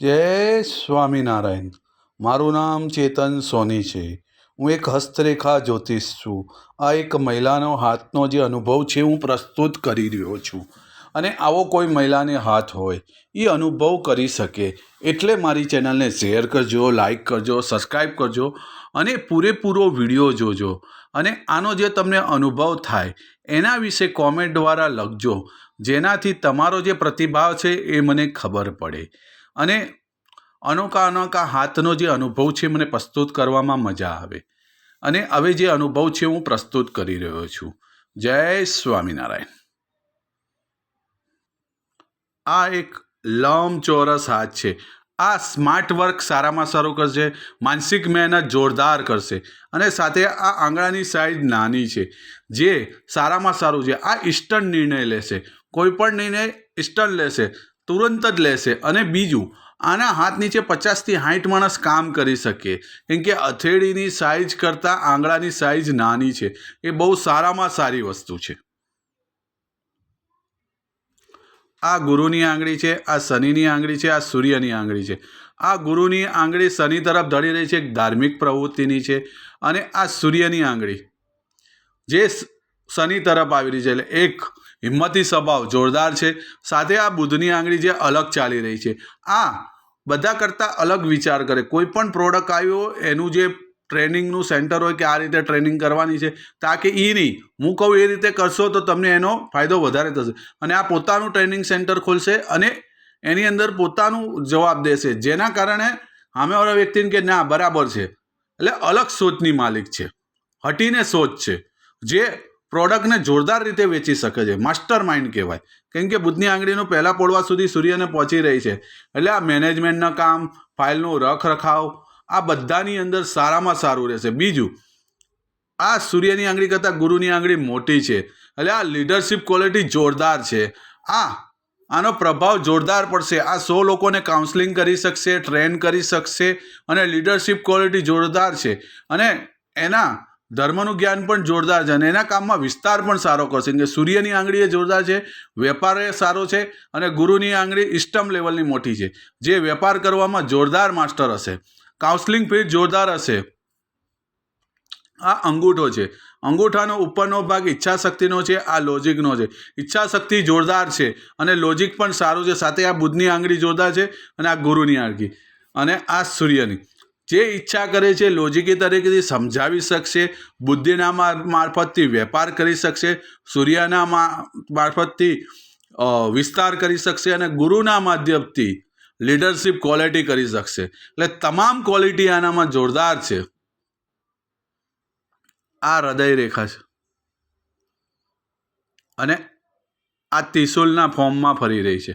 જય સ્વામિનારાયણ. મારું નામ ચેતન સોની છે. હું એક હસ્તરેખા જ્યોતિષ છું. આ એક મહિલાનો હાથનો જે અનુભવ છે હું પ્રસ્તુત કરી રહ્યો છું. અને આવો કોઈ મહિલાને હાથ હોય એ અનુભવ કરી શકે એટલે મારી ચેનલને શેર કરજો, લાઈક કરજો, સબસ્ક્રાઈબ કરજો અને પૂરેપૂરો વિડીયો જોજો. અને આનો જે તમને અનુભવ થાય એના વિશે કોમેન્ટ દ્વારા લખજો, જેનાથી તમારો જે પ્રતિભાવ છે એ મને ખબર પડે. અને અનોખા અનોખા હાથનો જે અનુભવ છે મને પ્રસ્તુત કરવામાં મજા આવે. અને હવે જે અનુભવ છે હું પ્રસ્તુત કરી રહ્યો છું. જય સ્વામિનારાયણ. આ એક લંબચોરસ હાથ છે. આ સ્માર્ટ વર્ક સારામાં સારું કરશે, માનસિક મહેનત જોરદાર કરશે અને સાથે આ આંગળાની સાઈઝ નાની છે જે સારામાં સારું છે. આ ઇન્સ્ટન્ટ નિર્ણય લેશે, કોઈ પણ નિર્ણય ઇન્સ્ટન્ટ લેશે, તુરંત જ લેશે. અને બીજું, આના હાથ નીચે 50થી 60 માણસ કામ કરી શકે, કેમ કે હથેળીની સાઈઝ કરતાં આંગળાની સાઈઝ નાની છે. એ બહુ સારામાં સારી વસ્તુ છે. આ ગુરુની આંગળી છે, આ શનિની આંગળી છે, આ સૂર્યની આંગળી છે. આ ગુરુની આંગળી શનિ તરફ ધડી રહી છે, એક ધાર્મિક પ્રવૃત્તિની છે. અને આ સૂર્યની આંગળી જે શનિ તરફ આવી રહી છે, એટલે એક હિંમતી સ્વભાવ જોરદાર છે. સાથે આ બુધની આંગળી જે અલગ ચાલી રહી છે. આ બધા કરતાં અલગ વિચાર કરે. કોઈ પણ પ્રોડક્ટ આવ્યો એનું જે ટ્રેનિંગનું સેન્ટર હોય કે આ રીતે ટ્રેનિંગ કરવાની છે, તાકે એ નહીં, હું કહું એ રીતે કરશો તો તમને એનો ફાયદો વધારે થશે. અને આ પોતાનું ટ્રેનિંગ સેન્ટર ખોલશે અને એની અંદર પોતાનું જવાબ દેશે, જેના કારણે સામેવાળા વ્યક્તિને કે ના બરાબર છે. એટલે અલગ સોચની માલિક છે, હટીને સોચ છે, જે પ્રોડક્ટને જોરદાર રીતે વેચી શકે છે. માસ્ટર માઇન્ડ કહેવાય, કેમ કે બુધની આંગળીનું પહેલાં પોળવા સુધી સૂર્યને પહોંચી રહી છે. એટલે આ મેનેજમેન્ટના કામ, ફાઇલનું રખરખાવ, આ બધાની અંદર સારામાં સારું રહેશે. બીજું, આ સૂર્યની આંગળી કરતાં ગુરુની આંગળી મોટી છે, એટલે આ લીડરશિપ ક્વોલિટી જોરદાર છે. આનો પ્રભાવ જોરદાર પડશે. આ 100 લોકોને કાઉન્સલિંગ કરી શકશે, ટ્રેન કરી શકશે અને લીડરશિપ ક્વોલિટી જોરદાર છે. અને એના ધર્મનું જ્ઞાન પણ જોરદાર છે અને એના કામમાં વિસ્તાર પણ સારો કરશે. કે સૂર્યની આંગળી એ જોરદાર છે, વેપાર એ સારો છે. અને ગુરુની આંગળી ઇસ્ટમ લેવલની મોટી છે, જે વેપાર કરવામાં જોરદાર માસ્ટર હશે. કાઉન્સલિંગ ફીડ જોરદાર હશે. આ અંગૂઠો છે, અંગૂઠાનો ઉપરનો ભાગ ઈચ્છા શક્તિનો છે, આ લોજિકનો છે. ઈચ્છા શક્તિ જોરદાર છે અને લોજિક પણ સારું છે. સાથે આ બુધની આંગળી જોરદાર છે અને આ ગુરુની આંગળી અને આ સૂર્યની જે ઈચ્છા કરે છે લોજિકી તરીકેથી સમજાવી શકશે. બુદ્ધિના મારફતથી વેપાર કરી શકશે, સૂર્યના મારફતથી વિસ્તાર કરી શકશે અને ગુરુના માધ્યમથી લીડરશિપ ક્વોલિટી કરી શકશે. એટલે તમામ ક્વોલિટી આનામાં જોરદાર છે. આ હૃદય રેખા છે અને આ ત્રિશુલના ફોર્મમાં ફરી રહી છે.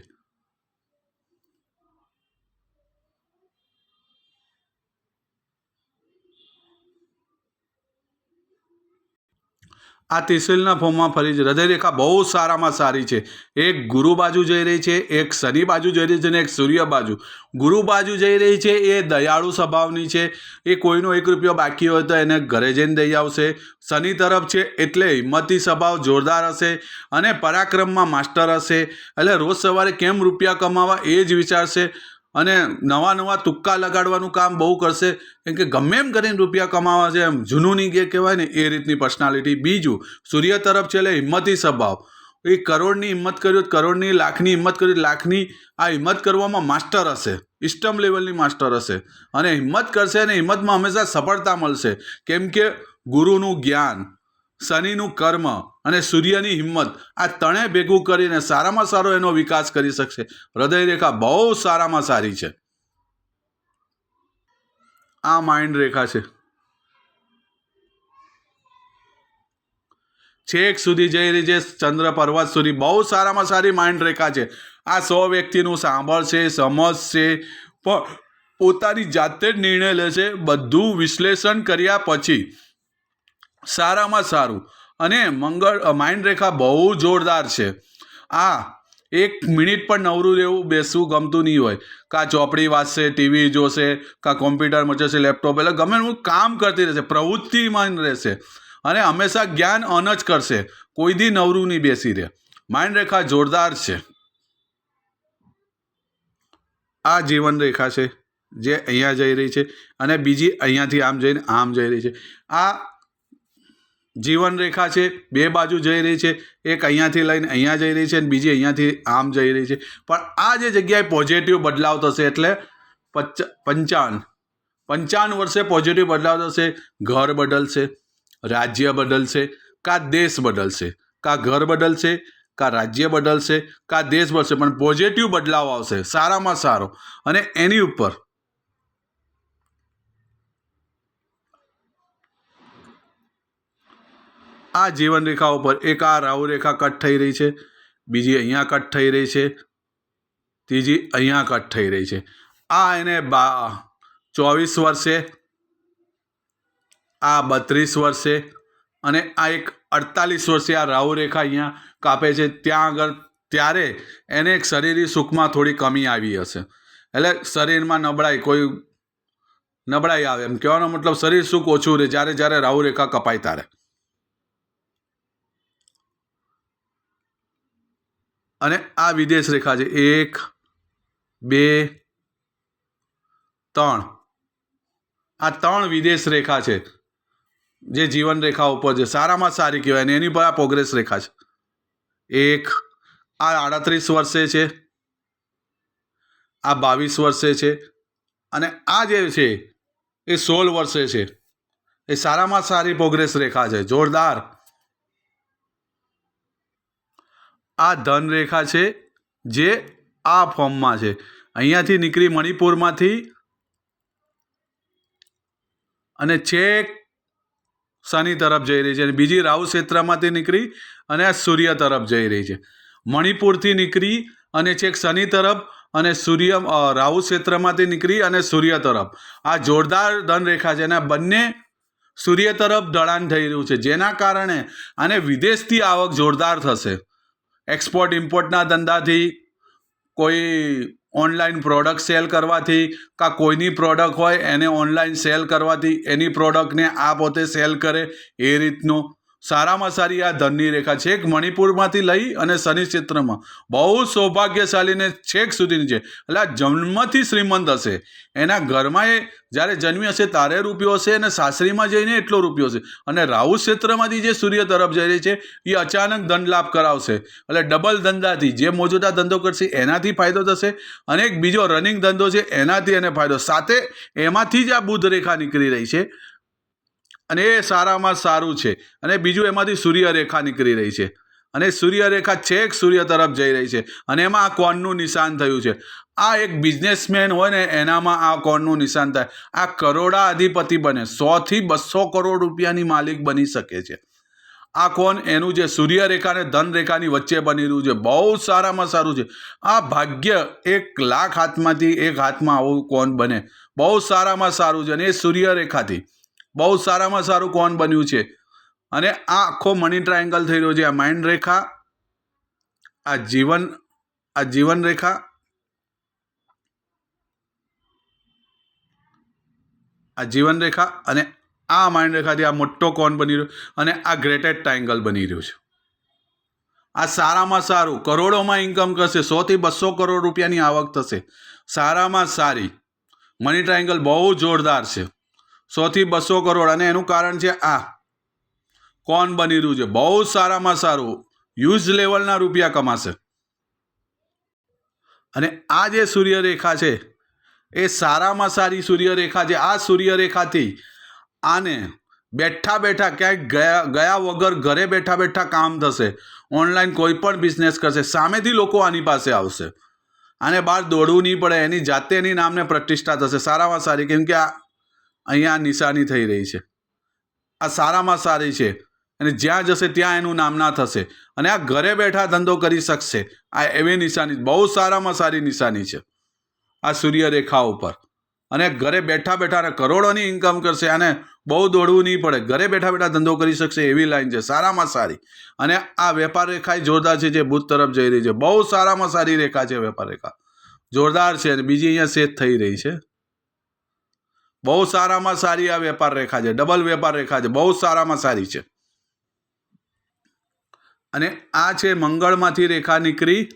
આ ત્રિશુલના ફોર્મમાં ફરી છે. હૃદયરેખા બહુ સારામાં સારી છે. એક ગુરુ બાજુ જઈ રહી છે, એક શનિ બાજુ જઈ રહી છે અને એક સૂર્ય બાજુ. ગુરુ બાજુ જઈ રહી છે એ દયાળુ સ્વભાવની છે. એ કોઈનો 1 રૂપિયો બાકી હોય તો એને ઘરે જઈને દઈ આવશે. શનિ તરફ છે એટલે હિંમતી સ્વભાવ જોરદાર હશે અને પરાક્રમમાં માસ્ટર હશે. એટલે રોજ સવારે કેમ રૂપિયા કમાવા એ જ વિચારશે અને નવા નવા તુક્કા લગાડવાનું કામ બહુ કરશે, કેમ કે ગમે એમ કરીને રૂપિયા કમાવા છે, એમ જૂનુની જે કહેવાય ને એ રીતની પર્સનાલિટી. બીજું, સૂર્ય તરફ છે એટલે હિંમતી સ્વભાવ. એ કરોડની હિંમત કર્યો, કરોડની, લાખની હિંમત કર્યો, લાખની આ હિંમત કરવામાં માસ્ટર હશે, ઇસ્ટમ લેવલની માસ્ટર હશે અને હિંમત કરશે અને હિંમતમાં હંમેશા સફળતા મળશે, કેમ કે ગુરુનું જ્ઞાન, શનિનું કર્મ અને સૂર્યની હિંમત આ ત્રણેય ભેગું કરીને સારામાં સારો એનો વિકાસ કરી શકશે. હૃદય રેખા બહુ સારામાં સારી છે. આ માઇન્ડ રેખા છે, છેક સુધી જઈ રહી છે, ચંદ્ર પર્વત સુધી. બહુ સારામાં સારી માઇન્ડ રેખા છે. આ 100 વ્યક્તિનું સાંભળશે, સમજશે, પણ પોતાની જાતે જ નિર્ણય લેશે, બધું વિશ્લેષણ કર્યા પછી. સારામાં સારું. અને માઇન્ડ રેખા બહુ જોરદાર છે. આ 1 મિનિટ પણ નવરું રહેવું, બેસવું ગમતું નહીં હોય. કાં ચોપડી વાંચશે, ટીવી જોશે, કાં કોમ્પ્યુટરમાં જશે, લેપટોપ, એટલે ગમે એનું કામ કરતી રહેશે, પ્રવૃત્તિમાં રહેશે અને હંમેશા જ્ઞાન અન જ કરશે. કોઈ દી નવરું નહીં બેસી રહે. માઇન્ડ રેખા જોરદાર છે. આ જીવન રેખા છે જે અહીંયા જઈ રહી છે, અને બીજી અહીંયાથી આમ જઈને આમ જઈ રહી છે. આ જીવન રેખા છે, બે બાજુ જઈ રહી છે. એક અહીંયાથી લઈને અહીંયા જઈ રહી છે અને બીજી અહીંયાથી આમ જઈ રહી છે. પણ આ જે જગ્યાએ પોઝિટિવ બદલાવ થશે એટલે 55 વર્ષે પોઝિટિવ બદલાવ થશે. ઘર બદલશે, રાજ્ય બદલશે, કાં દેશ બદલશે. કાં ઘર બદલશે, કાં રાજ્ય બદલશે, કાં દેશ બદલશે, પણ પોઝિટિવ બદલાવ આવશે, સારામાં સારો. અને એની ઉપર આ જીવન રેખા ઉપર એક આ રાહુ રેખા કટ થઈ રહી છે, બીજી અહીંયા કટ થઈ રહી છે, ત્રીજી અહીંયા કટ થઈ રહી છે. આ એને 24 વર્ષે, આ 32 વર્ષે, અને આ એક 48 વર્ષે આ રાહુ રેખા અહીંયા કાપે છે. ત્યાં આગળ ત્યારે એને એક શરીરી સુખમાં થોડી કમી આવી હશે, એટલે શરીરમાં નબળાઈ આવે. એમ કહેવાનો મતલબ શરીર સુખ ઓછું રહે જ્યારે જ્યારે રાહુ રેખા કપાય ત્યારે. અને આ વિદેશ રેખા છે, 1 2 3. આ 3 વિદેશ રેખા છે જે જીવન રેખા ઉપર છે, સારામાં સારી કહેવાય. અને એની પર આ પ્રોગ્રેસ રેખા છે. એક આ 38 વર્ષે છે, આ 22 વર્ષે છે, અને આ જે છે એ 16 વર્ષે છે. એ સારામાં સારી પ્રોગ્રેસ રેખા છે, જોરદાર. આ ધન રેખા છે જે આ ફોર્મમાં છે, અહીંયાથી નીકળી મણિપુરમાંથી અને છેક શનિ તરફ જઈ રહી છે. અને બીજી રાહુ ક્ષેત્રમાંથી નીકળી અને આ સૂર્ય તરફ જઈ રહી છે. મણિપુરથી નીકળી અને છેક શનિ તરફ, અને રાહુ ક્ષેત્રમાંથી નીકળી અને સૂર્ય તરફ. આ જોરદાર ધન રેખા છે, અને બંને સૂર્ય તરફ ઢળાન થઈ રહ્યું છે, જેના કારણે આને વિદેશથી આવક જોરદાર થશે. એક્સપોર્ટ ઇમ્પોર્ટના ધંધાથી, કોઈ ઓનલાઈન પ્રોડક્ટ સેલ કરવાથી, કાં કોઈની પ્રોડક્ટ હોય એને ઓનલાઈન સેલ કરવાથી, એની પ્રોડક્ટને આ પોતે સેલ કરે, એ રીતનું સારામાં સારી આ ધનની રેખા છેક મણિપુરમાંથી લઈ અને શનિ ક્ષેત્રમાં બહુ સૌભાગ્યશાળીને છેક સુધીની છે. એટલે આ જન્મથી શ્રીમંત હશે. એના ઘરમાં એ જ્યારે જન્મી હશે ત્યારે રૂપિયો હશે, અને સાસરીમાં જઈને એટલો રૂપિયો હશે. અને રાહુ ક્ષેત્રમાંથી જે સૂર્ય તરફ જઈ રહી છે એ અચાનક ધન લાભ કરાવશે. એટલે ડબલ ધંધાથી જે મોજૂદા ધંધો કરશે એનાથી ફાયદો થશે, અને એક બીજો રનિંગ ધંધો છે એનાથી એને ફાયદો. સાથે એમાંથી જ આ બુધ રેખા નીકળી રહી છે, અને એ સારામાં સારું છે. અને બીજું એમાંથી સૂર્ય રેખા નીકળી રહી છે, અને સૂર્ય રેખા છેક સૂર્ય તરફ જઈ રહી છે. અને એમાં આ કોણનું નિશાન થયું છે. આ એક બિઝનેસમેન હોય ને એનામાં આ કોણનું નિશાન થાય. આ કરોડાધિપતિ બને, 100 થી 200 કરોડ રૂપિયાની માલિક બની શકે છે. આ કોણ એનું જે સૂર્ય રેખા અને ધન રેખાની વચ્ચે બની રહ્યું છે, બહુ સારામાં સારું છે. આ ભાગ્ય 1 લાખ હાથમાંથી એક હાથમાં આવું કોણ બને, બહુ સારામાં સારું છે. અને એ સૂર્ય રેખાથી બહુ સારામાં સારું કોણ બન્યું છે. અને આ આખો મની ટ્રાયેંગલ થઈ રહ્યો છે. આ માઇન્ડ રેખા, આ જીવન રેખા, આ જીવન રેખા, અને આ માઇન્ડ રેખાથી આ મોટો કોણ બની રહ્યો, અને આ ગ્રેટેડ ટ્રાયેંગલ બની રહ્યું છે. આ સારામાં સારું કરોડોમાં ઇન્કમ કરશે, 100 થી 200 કરોડ રૂપિયાની આવક થશે, સારામાં સારી. મની ટ્રાયેંગલ બહુ જોરદાર છે, 100 થી 200 કરોડ. અને એનું કારણ છે આ કોણ બની રહ્યું છે, બહુ સારામાં સારું હ્યુજ લેવલના રૂપિયા કમાશે. અને આ જે સૂર્ય રેખા છે એ સારામાં સારી સૂર્ય રેખા છે. આ સૂર્ય રેખાથી આને બેઠા બેઠા ક્યાંય ગયા વગર ઘરે બેઠા બેઠા કામ થશે. ઓનલાઈન કોઈ પણ બિઝનેસ કરશે, સામેથી લોકો આની પાસે આવશે. આને બહાર દોડવું નહીં પડે, એની જાતે એની નામને પ્રતિષ્ઠા થશે, સારામાં સારી. કેમ કે આ અહીંયા નિશાની થઈ રહી છે, આ સારામાં સારી છે. અને જ્યાં જશે ત્યાં એનું નામના થશે, અને આ ઘરે બેઠા ધંધો કરી શકશે. આ એવી નિશાની બહુ સારામાં સારી નિશાની છે આ સૂર્ય રેખા ઉપર. અને ઘરે બેઠા બેઠા કરોડોની ઇન્કમ કરશે, આને બહુ દોડવું નહીં પડે, ઘરે બેઠા બેઠા ધંધો કરી શકશે એવી લાઈન છે, સારામાં સારી. અને આ વેપાર રેખા જોરદાર છે જે બુધ તરફ જઈ રહી છે, બહુ સારામાં સારી રેખા છે. વેપાર રેખા જોરદાર છે. અને બીજી અહીંયા સેટ થઈ રહી છે, બહુ સારામાં સારી આ વેપાર રેખા છે, ડબલ વેપાર રેખા છે, બહુ સારામાં સારી છે. અને આ છે મંગળમાંથી રેખા નીકળી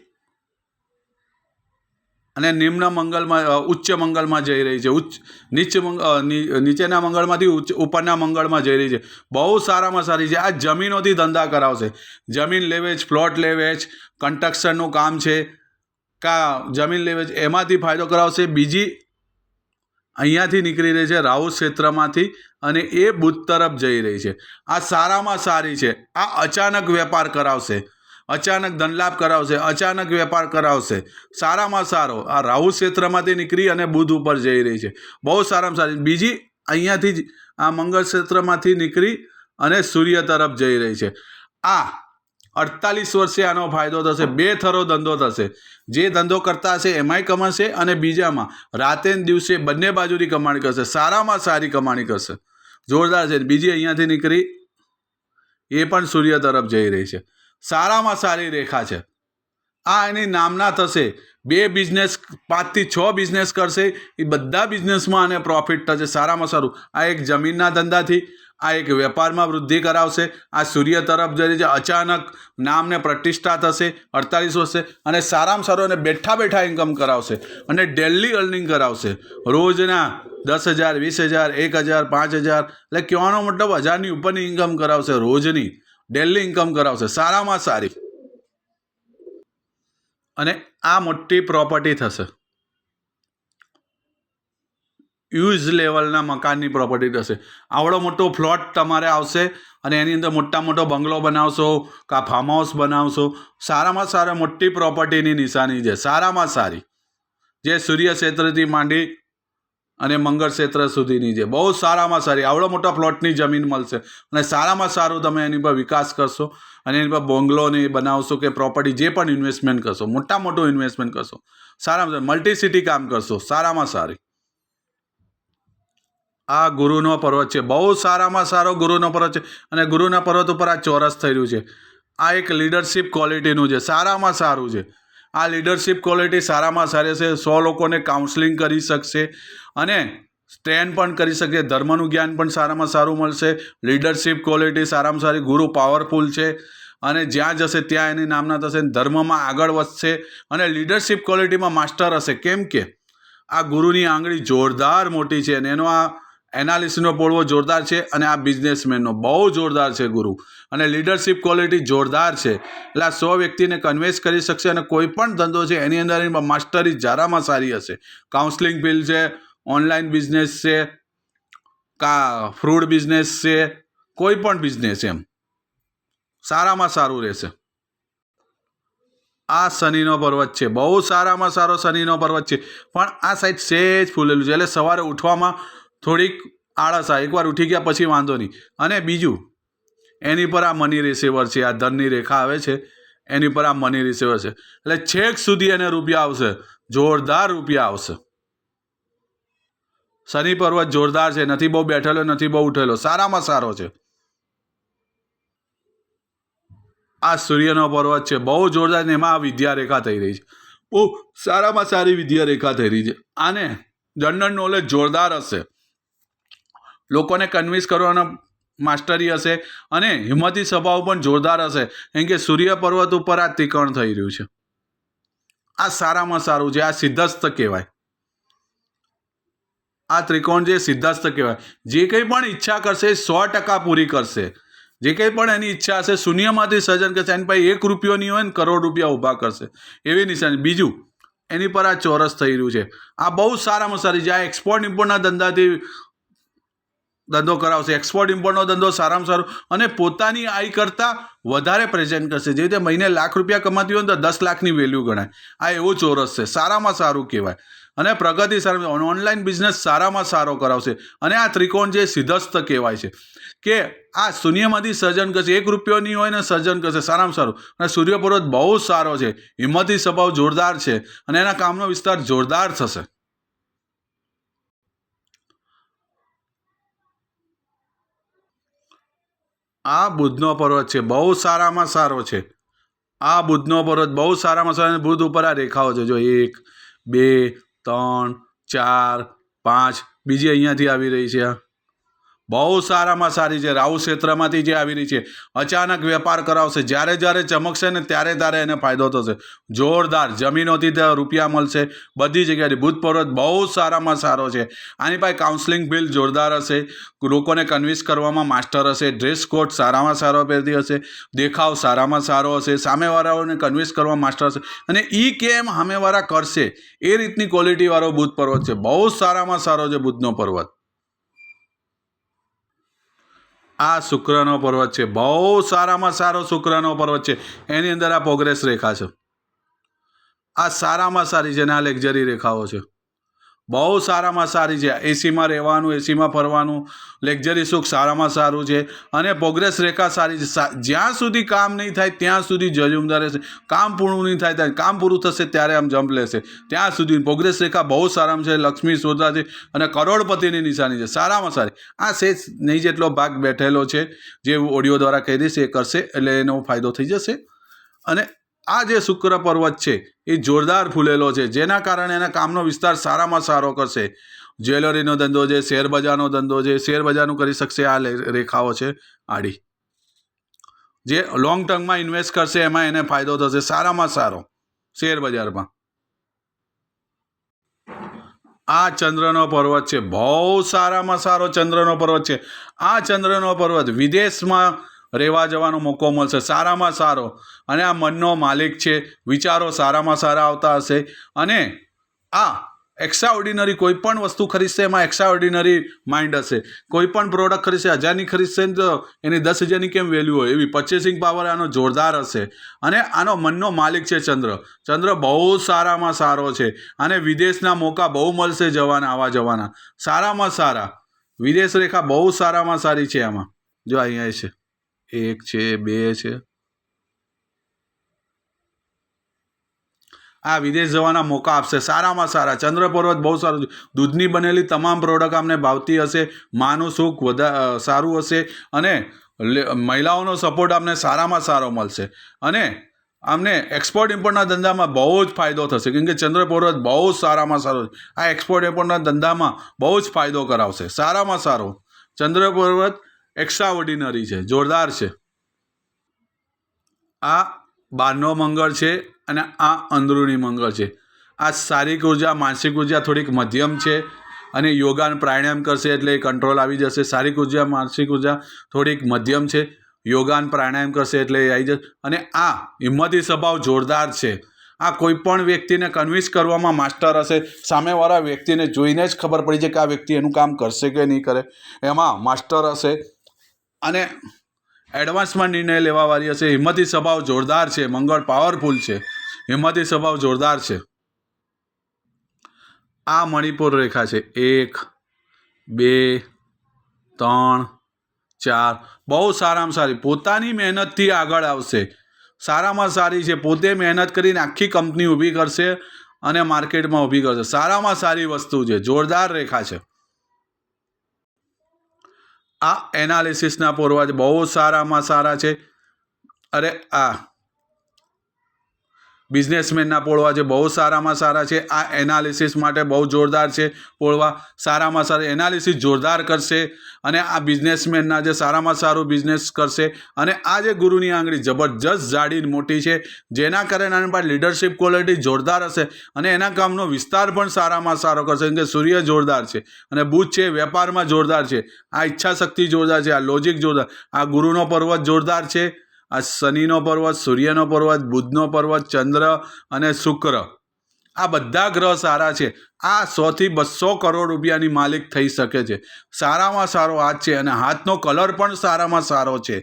અને નિમ્ન મંગળમાં ઉચ્ચ મંગળમાં જઈ રહી છે. નીચેના મંગળમાંથી ઉપરના મંગળમાં જઈ રહી છે. બહુ સારામાં સારી છે. આ જમીનોથી ધંધા કરાવશે. જમીન લેવેચ, પ્લોટ લેવેચ, કન્સ્ટ્રક્શનનું કામ છે જમીન લેવેચ, એમાંથી ફાયદો કરાવશે. બીજી અહીંયાથી નીકળી રહી છે રાહુ ક્ષેત્રમાંથી અને એ બુધ તરફ જઈ રહી છે. આ સારામાં સારી છે. આ અચાનક વેપાર કરાવશે, અચાનક ધનલાભ કરાવશે, અચાનક વેપાર કરાવશે. સારામાં સારો આ રાહુ ક્ષેત્રમાંથી નીકળી અને બુધ ઉપર જઈ રહી છે. બહુ સારામાં સારી. બીજી અહીંયાથી જ આ મંગળ ક્ષેત્રમાંથી નીકળી અને સૂર્ય તરફ જઈ રહી છે. આ 48 વર્ષે આનો ફાયદો થશે. 2 થરો ધંધો થશે. જે ધંધો કરતા હશે એમાંય કમાશે અને બીજામાં રાતે ને દિવસે બંને બાજુની કમાણી કરશે. સારામાં સારી કમાણી કરશે. જોરદાર છે. બીજી અહીંયાથી નીકળી એ પણ સૂર્ય તરફ જઈ રહી છે. સારામાં સારી રેખા છે. આ એની નામના થશે. 2 બિઝનેસ, 5 થી 6 બિઝનેસ કરશે. એ બધા બિઝનેસમાં આને પ્રોફિટ થશે. સારામાં સારું. આ એક જમીનના ધંધાથી, આ એક વેપારમાં વૃદ્ધિ કરાવશે. આ સૂર્ય તરફ જઈ છે. અચાનક નામને પ્રતિષ્ઠા થશે 48 વર્ષે અને સારામાં સારું અને બેઠા બેઠા ઇન્કમ કરાવશે અને ડેલી અર્નિંગ કરાવશે. રોજના 10,000, 20,000, 1,000, 5,000 એટલે કહેવાનો મતલબ 1000ની ઉપરની ઇન્કમ કરાવશે. રોજની ડેલી ઇન્કમ કરાવશે. સારામાં સારી. અને આ મોટી પ્રોપર્ટી થશે. યુઝ લેવલના મકાનની પ્રોપર્ટી થશે. આવડો મોટો પ્લોટ તમારે આવશે અને એની અંદર મોટો બંગલો બનાવશો કાં ફાર્મ હાઉસ બનાવશો. સારામાં સારા મોટી પ્રોપર્ટીની નિશાની છે. સારામાં સારી જે સૂર્ય ક્ષેત્રથી માંડી અને મંગળ ક્ષેત્ર સુધીની છે. બહુ સારામાં સારી. આવડો મોટા પ્લોટની જમીન મળશે અને સારામાં સારું તમે એની પર વિકાસ કરશો અને એની પર બંગલોને બનાવશો કે પ્રોપર્ટી જે પણ ઇન્વેસ્ટમેન્ટ કરશો, મોટું ઇન્વેસ્ટમેન્ટ કરશો. સારામાં સારું મલ્ટી સિટી કામ કરશો. સારામાં સારી. આ ગુરુનો પર્વત છે. બહુ સારામાં સારો ગુરુનો પર્વત છે અને ગુરુના પર્વત ઉપર આ ચોરસ થઈ રહ્યું છે. આ એક લીડરશિપ ક્વોલિટીનું છે. સારામાં સારું છે. આ લીડરશિપ ક્વોલિટી સારામાં સારી છે. 100 લોકોને કાઉન્સલિંગ કરી શકશે અને સ્ટેન્ડ પણ કરી શકશે. ધર્મનું જ્ઞાન પણ સારામાં સારું મળશે. લીડરશિપ ક્વોલિટી સારામાં સારી. ગુરુ પાવરફુલ છે અને જ્યાં જશે ત્યાં એની નામના થશે. ધર્મમાં આગળ વધશે અને લીડરશિપ ક્વોલિટીમાં માસ્ટર હશે. કેમ કે આ ગુરુની આંગળી જોરદાર મોટી છે અને એનો આ એનાલિસિસનો પોળવો જોરદાર છે અને આ બિઝનેસમેનનો બહુ જોરદાર છે ગુરુ. અને લીડરશિપ ક્વોલિટી જોરદાર છે. એટલે આ 100 વ્યક્તિને કન્વિન્સ કરી શકશે અને કોઈ પણ ધંધો છે એની અંદર માસ્ટરી સારામાં સારી હશે. કાઉન્સલિંગ ફિલ્ડ છે, ઓનલાઈન બિઝનેસ છે, ફ્રૂટ બિઝનેસ છે, કોઈ પણ બિઝનેસ એમ સારામાં સારું રહેશે. આ શનિનો પર્વત છે. બહુ સારામાં સારો શનિનો પર્વત છે. પણ આ સાઈડ સેજ ફૂલેલું છે એટલે સવારે ઉઠવામાં થોડીક આળસ આવે. એકવાર ઉઠી ગયા પછી વાંધો નહીં. અને બીજું એની પર આ મની રિસીવર છે. આ ધનની રેખા આવે છે એની પર આ મની રિસીવર છે એટલે છેક સુધી એને રૂપિયા આવશે. જોરદાર રૂપિયા આવશે. શનિ પર્વત જોરદાર છે. નથી બહુ બેઠેલો, નથી બહુ ઉઠેલો. સારામાં સારો છે. આ સૂર્યનો પર્વત છે. બહુ જોરદાર. એમાં આ વિદ્યા રેખા થઈ રહી છે. બહુ સારામાં સારી વિદ્યા રેખા થઈ રહી છે. આને જનરલ નોલેજ જોરદાર હશે. લોકોને કન્વિન્સ કરવાનો માસ્ટરી હશે અને હિંમતી સ્વભાવ પણ જોરદાર હશે. કેમ કે સૂર્ય પર્વત ઉપર આ ત્રિકોણ થઈ રહ્યું છે. આ સારામાં સારું છે. આ સિદ્ધસ્થ કહેવાય. આ ત્રિકોણ જે સિદ્ધસ્થ કહેવાય. જે કંઈ પણ ઈચ્છા કરશે 100% પૂરી કરશે. જે કંઈ પણ એની ઈચ્છા હશે શૂન્યમાંથી સર્જન કરશે. એની પાસે 1 રૂપિયો નહીં હોય ને કરોડ રૂપિયા ઊભા કરશે એવી નિશાની. બીજું એની પર આ ચોરસ થઈ રહ્યું છે. આ બહુ સારામાં સારી છે. આ એક્સપોર્ટ ઇમ્પોર્ટના ધંધાથી ધંધો કરાવશે. એક્સપોર્ટ ઇમ્પોર્ટનો ધંધો સારામાં સારો અને પોતાની આય કરતાં વધારે પ્રેઝન્ટ કરશે. જે રીતે મહિને લાખ રૂપિયા કમાતી હોય ને તો 10 લાખની વેલ્યુ ગણાય. આ એવો ચોરસ છે. સારામાં સારું કહેવાય. અને પ્રગતિ સારી. ઓનલાઈન બિઝનેસ સારામાં સારો કરાવશે. અને આ ત્રિકોણ જે સિદ્ધસ્થ કહેવાય છે કે આ શૂન્યમાંથી સર્જન કરશે. 1 રૂપિયો નહીં હોય ને સર્જન કરશે. સારામાં સારું. અને સૂર્ય પર્વત બહુ સારો છે. હિંમતી સ્વભાવ જોરદાર છે અને એના કામનો વિસ્તાર જોરદાર થશે. આ બુધનો પર્વત છે. બહુ સારામાં સારો છે. આ બુધનો પર્વત બહુ સારામાં સારો. બુધ ઉપર આ રેખાઓ છે. જો 1, 2, 3, 4, 5 બીજી અહીંયાથી આવી રહી છે. બહુ સારામાં સારી છે. રાહુ ક્ષેત્રમાંથી જે આવી રહી છે, અચાનક વેપાર કરાવશે. જ્યારે જ્યારે ચમકશે ને ત્યારે ત્યારે એને ફાયદો થશે. જોરદાર જમીનોથી રૂપિયા મળશે. બધી જગ્યાએ બુધ પર્વત બહુ સારામાં સારો છે. આની પાસે કાઉન્સલિંગ ફિલ્ડ જોરદાર હશે. લોકોને કન્વિન્સ કરવામાં માસ્ટર હશે. ડ્રેસ કોડ સારામાં સારો પહેરતી હશે. દેખાવ સારામાં સારો હશે. સામેવાળાઓને કન્વિન્સ કરવા માસ્ટર હશે. અને કેમ સામેવાળા કરશે એ રીતની ક્વોલિટીવાળો બુધ પર્વત છે. બહુ સારામાં સારો છે બુધનો પર્વત. આ શુક્રનો પર્વત છે. બહુ સારામાં સારો શુક્રનો પર્વત છે. એની અંદર આ પ્રોગ્રેસ રેખા છે. આ સારામાં સારી છે. અને આ લક્ઝરી રેખાઓ છે. બહુ સારામાં સારી છે. એસીમાં રહેવાનું, એસીમાં ફરવાનું, લક્ઝરી સુખ સારામાં સારું છે. અને પ્રોગ્રેસ રેખા સારી છે. જ્યાં સુધી કામ નહીં થાય ત્યાં સુધી જજુમદાર રહેશે. કામ પૂરું નહીં થાય ત્યારે કામ પૂરું થશે ત્યારે આમ જમ્પ લેશે. ત્યાં સુધી પ્રોગ્રેસ રેખા બહુ સારામાં છે. લક્ષ્મી શોધા છે અને કરોડપતિની નિશાની છે. સારામાં સારી. આ સેજ નહીં જેટલો ભાગ બેઠેલો છે, જે ઓડિયો દ્વારા કહી દઈશ એ કરશે એટલે એનો ફાયદો થઈ જશે. અને આ જે શુક્ર પર્વત છે એ જોરદાર ફૂલેલો છે, જેના કારણે એના કામનો વિસ્તાર સારામાં સારો કરશે. જ્વેલરીનો ધંધો છે, શેરબજારનો ધંધો છે, શેરબજારનું કરી શકશે. આ રેખાઓ છે આડી, જે લોંગ ટર્મમાં ઇન્વેસ્ટ કરશે એમાં એને ફાયદો થશે સારામાં સારો શેરબજારમાં. આ ચંદ્રનો પર્વત છે. બહુ સારામાં સારો ચંદ્રનો પર્વત છે. આ ચંદ્રનો પર્વત વિદેશમાં રહેવા જવાનો મોકો મળશે. સારામાં સારો. અને આ મનનો માલિક છે. વિચારો સારામાં સારા આવતા હશે. અને આ એક્સ્ટ્રા ઓર્ડિનરી કોઈ પણ વસ્તુ ખરીદશે એમાં એક્સ્ટ્રા ઓર્ડિનરી માઇન્ડ હશે. કોઈ પણ પ્રોડક્ટ ખરીદશે, 1000ની ખરીદશે ને તો એની 10,000ની કેમ વેલ્યુ હોય એવી પરચેસિંગ પાવર આનો જોરદાર હશે. અને આનો મનનો માલિક છે ચંદ્ર. ચંદ્ર બહુ સારામાં સારો છે. અને વિદેશના મોકા બહુ મળશે જવાના, આવવા જવાના સારામાં સારા. વિદેશ રેખા બહુ સારામાં સારી છે. આમાં જો અહીંયા છે, 1 છે, 2 છે. આ વિદેશ જવાના મોકા આપશે સારામાં સારા. ચંદ્ર પર્વત બહુ સારું છે. દૂધની બનેલી તમામ પ્રોડક્ટ આમને ભાવતી હશે. માનું સુખ સારું હશે. અને મહિલાઓનો સપોર્ટ આમને સારામાં સારો મળશે. અને આમને એક્સપોર્ટ ઇમ્પોર્ટના ધંધામાં બહુ જ ફાયદો થશે, કેમ કે ચંદ્ર પર્વત બહુ સારામાં સારો છે. આ એક્સપોર્ટ ઇમ્પોર્ટના ધંધામાં બહુ જ ફાયદો કરાવશે સારામાં સારો. ચંદ્ર પર્વત એક્સ્ટ્રા ઓર્ડિનરી છે, જોરદાર છે. આ બહારનો મંગળ છે અને આ અંદરૂની મંગળ છે. આ શારીરિક ઉર્જા, માનસિક ઉર્જા થોડીક મધ્યમ છે. અને યોગાન પ્રાણાયામ કરશે એટલે કંટ્રોલ આવી જશે. શારીરિક ઉર્જા, માનસિક ઉર્જા થોડીક મધ્યમ છે. યોગાન પ્રાણાયામ કરશે એટલે એ આવી જશે. અને આ હિંમતી સ્વભાવ જોરદાર છે. આ કોઈ પણ વ્યક્તિને કન્વિન્સ કરવામાં માસ્ટર હશે. સામેવાળા વ્યક્તિને જોઈને જ ખબર પડી જાય કે આ વ્યક્તિ એનું કામ કરશે કે નહીં કરે, એમાં માસ્ટર હશે. અને એડવાન્સમાં નિર્ણય લેવાવાળી હશે. હિંમતી સ્વભાવ જોરદાર છે. મંગળ પાવરફુલ છે. હિંમતી સ્વભાવ જોરદાર છે. આ મણિપુર રેખા છે. 1, 2, 3, 4. બહુ સારામાં સારી. પોતાની મહેનતથી આગળ આવશે. સારામાં સારી છે. પોતે મહેનત કરીને આખી કંપની ઊભી કરશે અને માર્કેટમાં ઊભી કરશે. સારામાં સારી વસ્તુ છે. જોરદાર રેખા છે. આ એનાલિસિસના પૂર્વજ બહુ સારામાં સારા છે. અરે આ બિઝનેસમેનના પોળવા છે, બહુ સારામાં સારા છે. આ એનાલિસિસ માટે બહુ જોરદાર છે પોળવા. સારામાં સારા એનાલિસિસ જોરદાર કરશે. અને આ બિઝનેસમેનના જે સારામાં સારું બિઝનેસ કરશે. અને આ જે ગુરુની આંગળી જબરજસ્ત જાડી મોટી છે, જેના કારણે આની પાસે લીડરશિપ ક્વોલિટી જોરદાર હશે. અને એના કામનો વિસ્તાર પણ સારામાં સારો કરશે, કેમ કે સૂર્ય જોરદાર છે અને બુધ છે વેપારમાં જોરદાર છે. આ ઈચ્છા શક્તિ જોરદાર છે. આ લોજિક જોરદાર. આ ગુરુનો પર્વત જોરદાર છે. આ શનિનો પર્વત, સૂર્યનો પર્વત, બુધનો પર્વત, ચંદ્ર અને શુક્ર, આ બધા ગ્રહ સારા છે. આ 100 થી 200 કરોડ રૂપિયાની માલિક થઈ શકે છે. સારામાં સારો હાથ છે. અને હાથનો કલર પણ સારામાં સારો છે.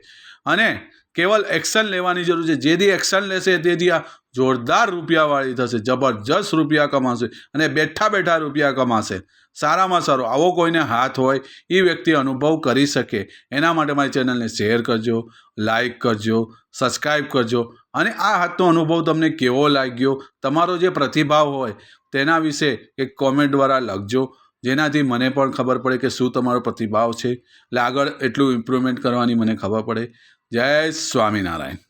અને કેવલ એક્શન લેવાની જરૂર છે. જેથી એક્શન લેશે તેથી આ જોરદાર રૂપિયાવાળી થશે. જબરજસ્ત રૂપિયા કમાશે અને બેઠા બેઠા રૂપિયા કમાશે. સારામાં સારો આવો કોઈને હાથ હોય એ વ્યક્તિ અનુભવ કરી શકે. એના માટે મારી ચેનલને શેર કરજો, લાઈક કરજો, સબસ્ક્રાઈબ કરજો. અને આ હાથનો અનુભવ તમને કેવો લાગ્યો, તમારો જે પ્રતિભાવ હોય તેના વિશે એક કોમેન્ટ દ્વારા લખજો, જેનાથી મને પણ ખબર પડે કે શું તમારો પ્રતિભાવ છે. એટલે આગળ એટલું ઇમ્પ્રુવમેન્ટ કરવાની મને ખબર પડે. જય સ્વામિનારાયણ.